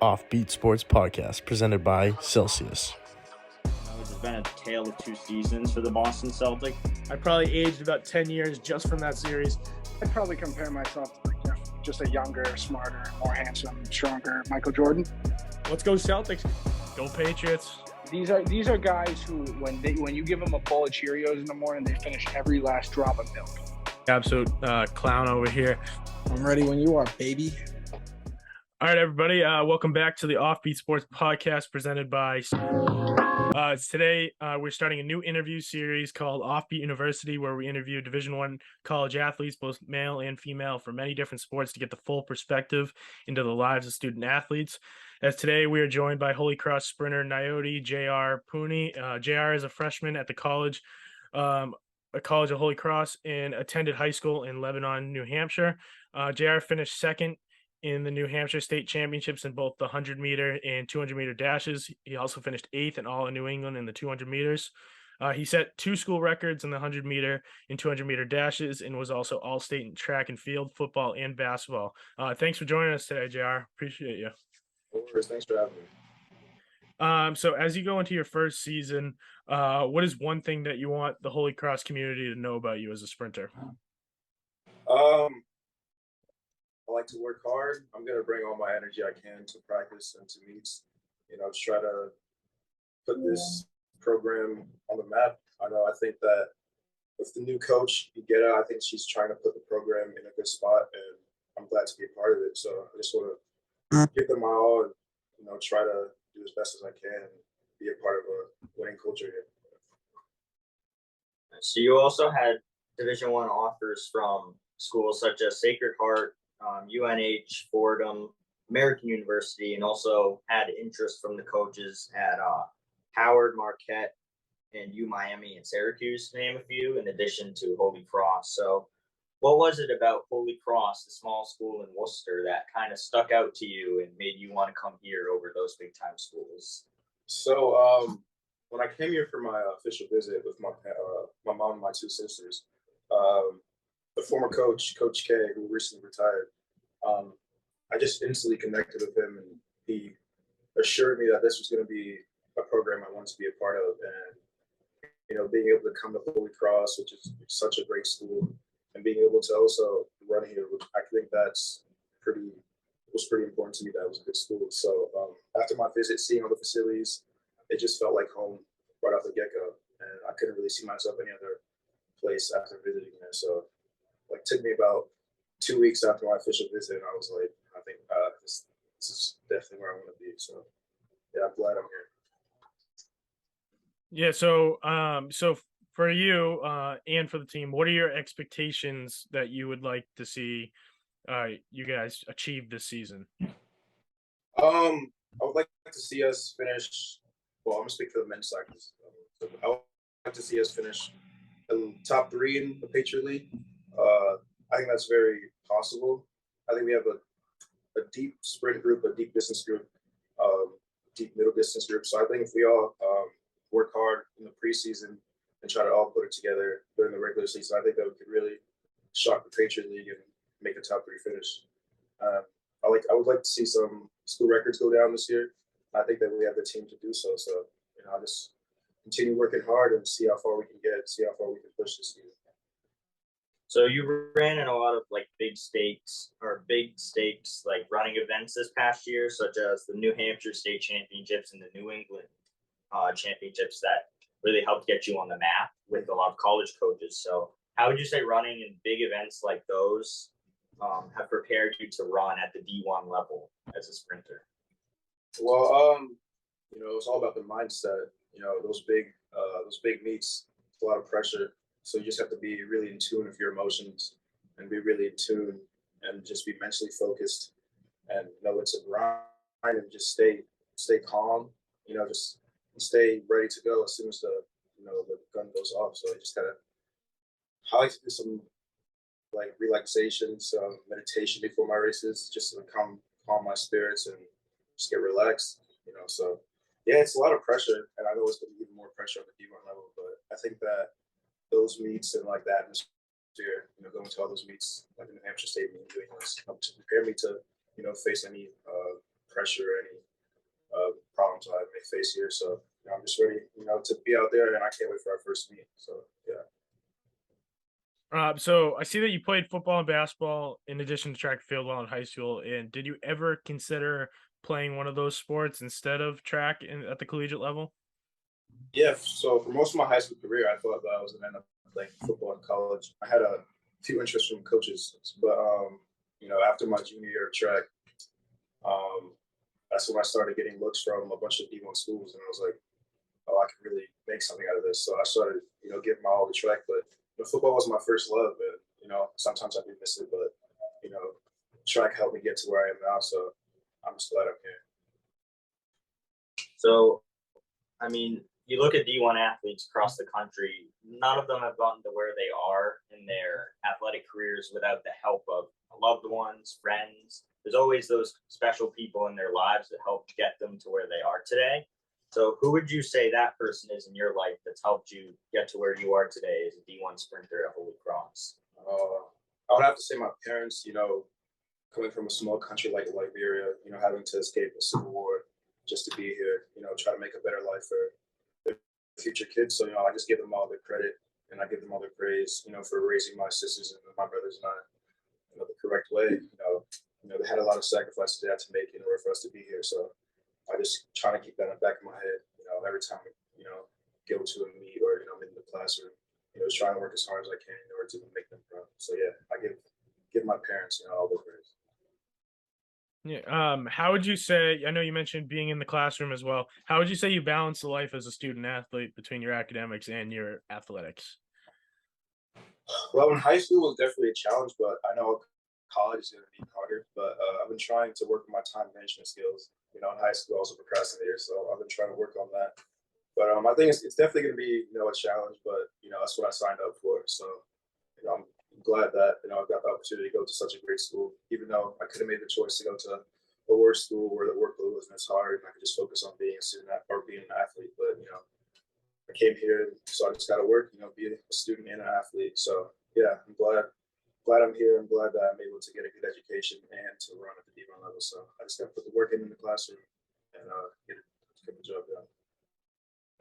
OffBeat Sports podcast presented by Celsius. It's been a tale of two seasons for the Boston Celtics. I probably aged about 10 years just from that series. I'd probably compare myself to just a younger, smarter, more handsome, stronger Michael Jordan. Let's go Celtics. Go Patriots. These are guys who, when you give them a bowl of Cheerios in the morning, they finish every last drop of milk. Absolute clown over here. I'm ready when you are, baby. All right, everybody. Welcome back to the OffBeat Sports podcast presented by. Today, we're starting a new interview series called OffBeat University, where we interview Division I college athletes, both male and female, from many different sports to get the full perspective into the lives of student athletes. As today, we are joined by Holy Cross sprinter Nyeoti J.R. Punni. J.R. is a freshman at the college of Holy Cross and attended high school in Lebanon, New Hampshire. J.R. finished second in the New Hampshire State Championships in both the 100-meter and 200-meter dashes. He also finished 8th in all of New England in the 200 meters. He set two school records in the 100-meter and 200-meter dashes and was also all-state in track and field, football, and basketball. Thanks for joining us today, JR. Appreciate you. Of course. Thanks for having me. So as you go into your first season, what is one thing that you want the Holy Cross community to know about you as a sprinter? I like to work hard. I'm going to bring all my energy I can to practice and to meets. Try to put this program on the map. I think that with the new coach, I think she's trying to put the program in a good spot, and I'm glad to be a part of it. So I just want to give them my all and, try to do as best as I can and be a part of a winning culture here. So you also had Division I offers from schools such as Sacred Heart, UNH, Fordham, American University, and also had interest from the coaches at Howard, Marquette, and Miami and Syracuse, to name a few, in addition to Holy Cross. So what was it about Holy Cross, the small school in Worcester, that kind of stuck out to you and made you want to come here over those big-time schools? So when I came here for my official visit with my mom and my two sisters, the former coach, Coach K, who recently retired, I just instantly connected with him, and he assured me that this was going to be a program I wanted to be a part of. And, being able to come to Holy Cross, which is such a great school, and being able to also run here, which I think was pretty important to me. That it was a good school. So after my visit, seeing all the facilities, it just felt like home right off the get-go. And I couldn't really see myself any other place after visiting there. So it took me about 2 weeks after my official visit, and I was like, I think this is definitely where I want to be. So yeah, I'm glad I'm here. Yeah. So for you and for the team, what are your expectations that you would like to see you guys achieve this season? I would like to see us finish. Well, I'm gonna speak for the men's side. I would like to see us finish in top 3 in the Patriot League. I think that's very possible. I think we have a deep sprint group, a deep distance group, deep middle distance group. So I think if we all work hard in the preseason and try to all put it together during the regular season, I think that we could really shock the Patriot League and make a top 3 finish. I would like to see some school records go down this year. I think that we have the team to do so. So I'll just continue working hard and see how far we can get, see how far we can push this season. So you ran in a lot of big stakes like running events this past year, such as the New Hampshire State Championships and the New England Championships that really helped get you on the map with a lot of college coaches. So how would you say running in big events like those have prepared you to run at the D1 level as a sprinter? Well, it's all about the mindset. Those big meets, it's a lot of pressure. So you just have to be really in tune with your emotions and be really in tune and just be mentally focused and it's a grind and just stay calm, just stay ready to go as soon as the gun goes off. So I like to do some relaxation, some meditation before my races, just to calm my spirits and just get relaxed, So yeah, it's a lot of pressure, and I know it's going to be even more pressure on the D1 level, but I think that those meets and that atmosphere, going to all those meets like the New Hampshire State meet, doing this helped to prepare me to, face any pressure or any problems I may face here. So I'm just ready, to be out there, and I can't wait for our first meet. So yeah. So I see that you played football and basketball in addition to track and field while in high school. And did you ever consider playing one of those sports instead of track at the collegiate level? Yeah. So for most of my high school career, I thought that I was going to end up playing football in college. I had a few interests from coaches, but after my junior year of track, that's when I started getting looks from a bunch of D1 schools, and I was like, oh, I can really make something out of this. So I started, giving my all to track, but football was my first love, and sometimes I do miss it, but track helped me get to where I am now. So I'm just glad I'm here. So, I mean, you look at D1 athletes across the country, none of them have gotten to where they are in their athletic careers without the help of loved ones, friends. There's always those special people in their lives that help get them to where they are today. So who would you say that person is in your life that's helped you get to where you are today as a D1 sprinter at Holy Cross? I would have to say my parents, coming from a small country like Liberia, having to escape a civil war just to be here, try to make a better life for their future kids. So, I just give them all the credit, and I give them all the praise, for raising my sisters and my brothers and I, the correct way. They had a lot of sacrifices they had to make in order for us to be here. So I just try to keep that in the back of my head, every time, go to a meet or, I'm in the classroom, just trying to work as hard as I can in order to make them proud. So yeah, I give my parents, all the praise. Yeah. How would you say, I know you mentioned being in the classroom as well. How would you say you balance the life as a student athlete between your academics and your athletics? Well, in high school was definitely a challenge, but I know college is going to be harder. But I've been trying to work on my time management skills. In high school, I was a procrastinator, so I've been trying to work on that. But I think it's definitely going to be, a challenge. But that's what I signed up for. So I'm glad that I got the opportunity to go to such a great school, even though I could have made the choice to go to a worse school where the workload wasn't as hard and I could just focus on being a student or being an athlete. But I came here, so I just got to work. Be a student and an athlete. So yeah, I'm glad I'm here. I'm glad that I'm able to get a good education and to run at the D1 level. So I just got to put the work in the classroom and get the job done.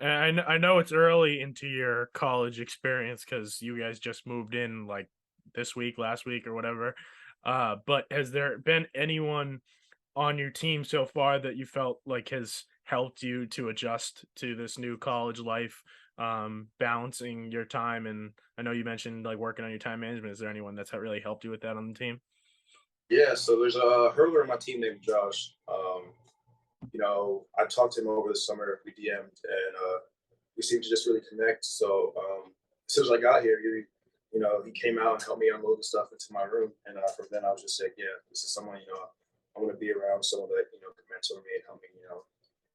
And I know it's early into your college experience because you guys just moved in like this week, last week, or whatever. But has there been anyone on your team so far that you felt like has helped you to adjust to this new college life, balancing your time? And I know you mentioned like working on your time management. Is there anyone that's really helped you with that on the team? Yeah, so there's a hurler on my team named Josh. I talked to him over the summer. We DM'd, and we seemed to just really connect. So as soon as I got here, he came out and helped me unload the stuff into my room. And from then I was just like, yeah, this is someone, I want to be around, someone that, can mentor me and help me,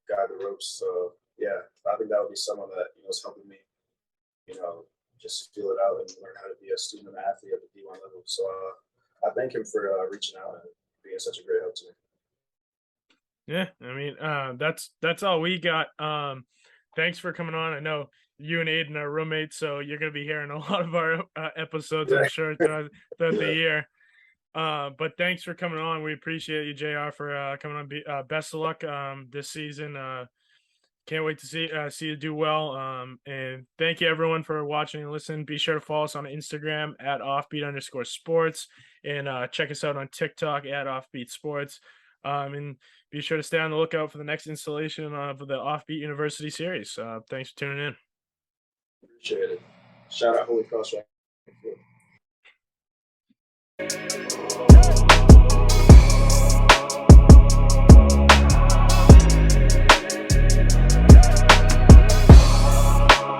guide the ropes. So yeah, I think that would be someone that, is helping me, just feel it out and learn how to be a student and athlete at the D1 level. So I thank him for reaching out and being such a great help to me. Yeah, I mean, that's all we got. Thanks for coming on. I know you and Aidan are roommates, so you're gonna be hearing a lot of our episodes, I'm sure, throughout the year. But thanks for coming on. We appreciate you, JR, for coming on. Best of luck this season. Can't wait to see you do well. And thank you everyone for watching and listening. Be sure to follow us on Instagram at @offbeat_sports and check us out on TikTok at OffBeat Sports. And be sure to stay on the lookout for the next installation of the OffBeat University series. Thanks for tuning in. Appreciate it. Shout out Holy Cross. Right?